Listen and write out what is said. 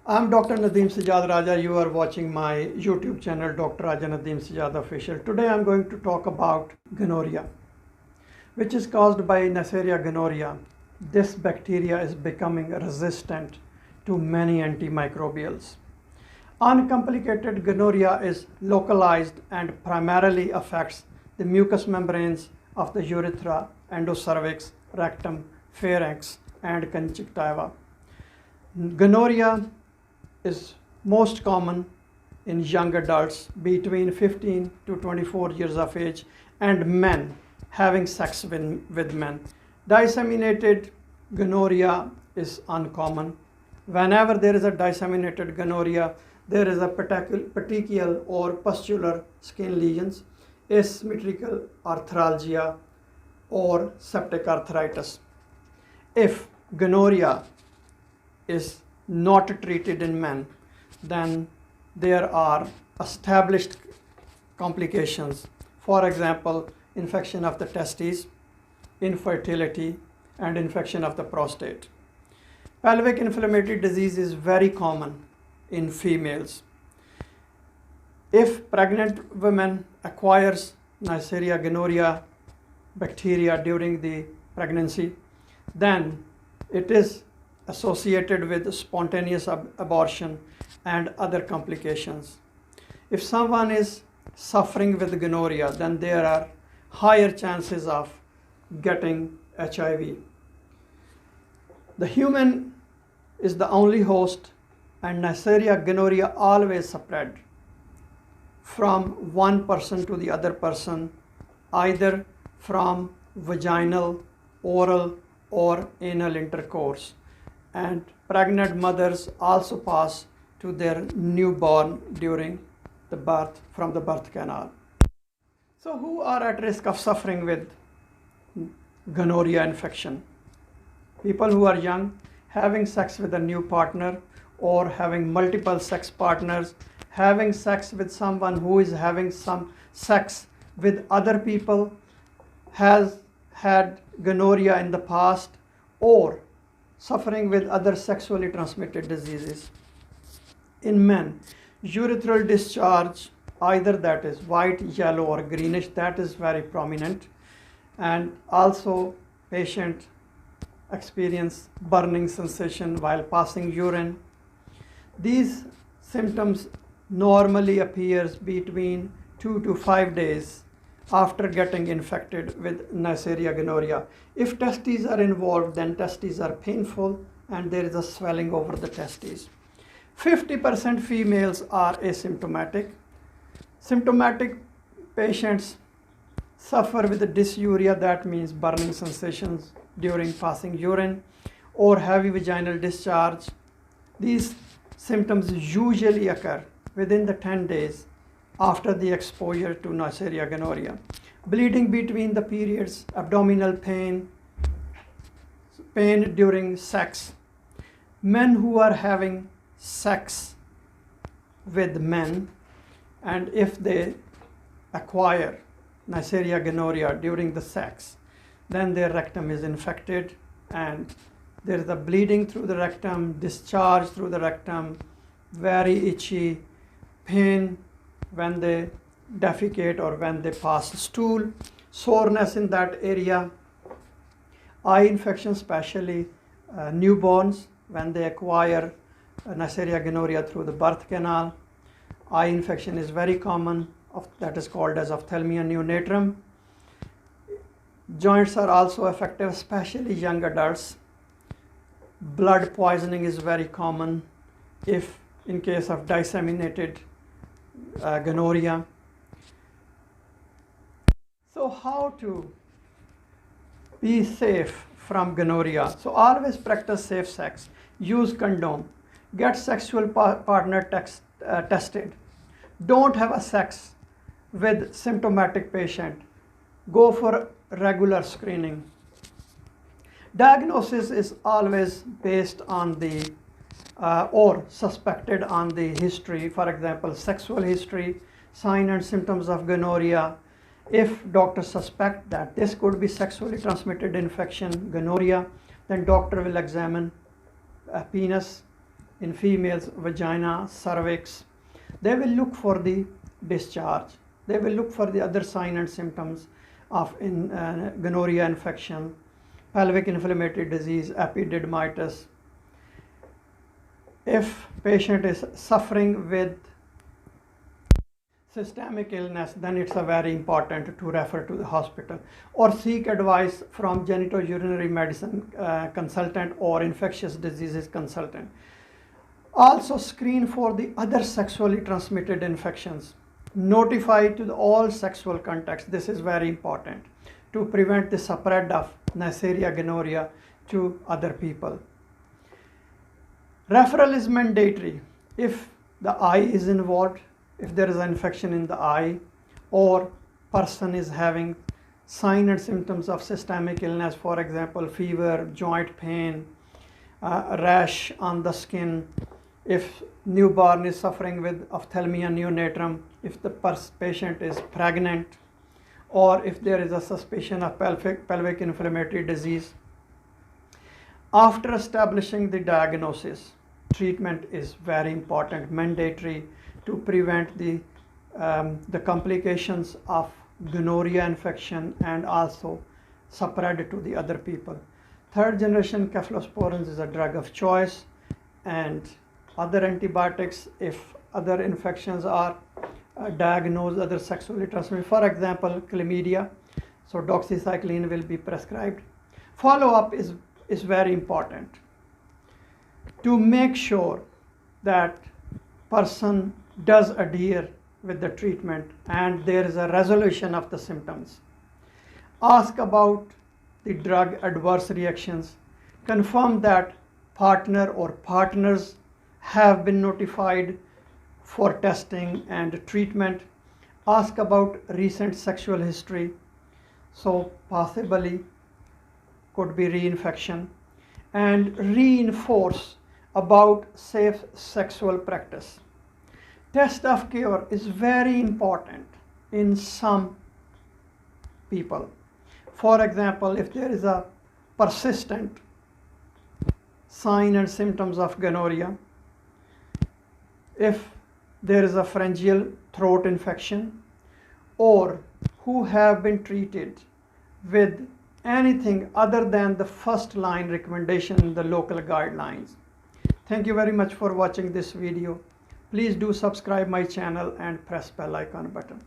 I'm Dr. Nadeem Raja. You are watching my YouTube channel, Dr. Raja Nadeem Sajjad Official. Today I'm going to talk about gonorrhea, which is caused by Neisseria gonorrhea. This bacteria is becoming resistant to many antimicrobials. Uncomplicated gonorrhea is localized and primarily affects the mucous membranes of the urethra, endocervix, rectum, pharynx, and conjunctiva. Gonorrhea is most common in young adults between 15 to 24 years of age and men having sex with men. Disseminated gonorrhea is uncommon. Whenever there is a disseminated gonorrhea, there is a petechial or pustular skin lesions, asymmetrical arthralgia, or septic arthritis. If gonorrhea is not treated in men, then there are established complications. For example, infection of the testes, infertility, and infection of the prostate. Pelvic inflammatory disease is very common in females. If pregnant women acquires Neisseria gonorrhea bacteria during the pregnancy, then it is associated with spontaneous abortion and other complications. If someone is suffering with gonorrhea, then there are higher chances of getting HIV. The human is the only host, and Neisseria gonorrhea always spread from one person to the other person, either from vaginal, oral, or anal intercourse. And pregnant mothers also pass to their newborn during the birth from the birth canal. So who are at risk of suffering with gonorrhea infection? People who are young, having sex with a new partner, or having multiple sex partners, having sex with someone who is having some sex with other people, has had gonorrhea in the past, or suffering with other sexually transmitted diseases. In men, urethral discharge, either that is white, yellow, or greenish, that is very prominent. And also patient experience burning sensation while passing urine. These symptoms normally appears between 2 to 5 days after getting infected with Neisseria gonorrhea. If testes are involved, then testes are painful and there is a swelling over the testes. 50% females are asymptomatic. Symptomatic patients suffer with dysuria, that means burning sensations during passing urine, or heavy vaginal discharge. These symptoms usually occur within the 10 days after the exposure to Neisseria gonorrhea. Bleeding between the periods, abdominal pain, pain during sex. Men who are having sex with men, and if they acquire Neisseria gonorrhea during the sex, then their rectum is infected and there is a bleeding through the rectum, discharge through the rectum, very itchy, pain when they defecate or when they pass stool, soreness in that area, eye infection, especially newborns when they acquire Neisseria gonorrhea through the birth canal. Eye infection is very common, that is called as ophthalmia neonatum. Joints are also affected, especially young adults. Blood poisoning is very common if in case of disseminated gonorrhea. So how to be safe from gonorrhea? So always practice safe sex, use condom, get sexual partner tested, don't have a sex with symptomatic patient, go for regular screening. Diagnosis is always based on the or suspected on the history, for example, sexual history, sign and symptoms of gonorrhea. If doctors suspect that this could be sexually transmitted infection, gonorrhea, then doctor will examine penis in females, vagina, cervix. They will look for the discharge. They will look for the other signs and symptoms of gonorrhea infection, pelvic inflammatory disease, epididymitis. If patient is suffering with systemic illness, then it's very important to refer to the hospital or seek advice from genitourinary medicine consultant or infectious diseases consultant. Also screen for the other sexually transmitted infections. Notify to all sexual contacts. This is very important to prevent the spread of Neisseria gonorrhea to other people. Referral is mandatory if the eye is involved, if there is an infection in the eye, or person is having signs and symptoms of systemic illness, for example, fever, joint pain, rash on the skin, if newborn is suffering with ophthalmia neonatum, if the patient is pregnant, or if there is a suspicion of pelvic inflammatory disease. After establishing the diagnosis, treatment is very important, mandatory to prevent the complications of gonorrhea infection and also spread to the other people. Third generation cephalosporins is a drug of choice, and other antibiotics if other infections are diagnosed, other sexually transmitted, for example, chlamydia, so doxycycline will be prescribed. Follow-up is very important to make sure that person does adhere with the treatment and there is a resolution of the symptoms. Ask about the drug adverse reactions. Confirm that partner or partners have been notified for testing and treatment. Ask about recent sexual history, so possibly could be reinfection, and reinforce about safe sexual practice. Test of cure is very important in some people. For example, if there is a persistent sign and symptoms of gonorrhea, if there is a pharyngeal throat infection, or who have been treated with anything other than the first line recommendation in the local guidelines. Thank you very much for watching this video. Please do subscribe my channel and press bell icon button.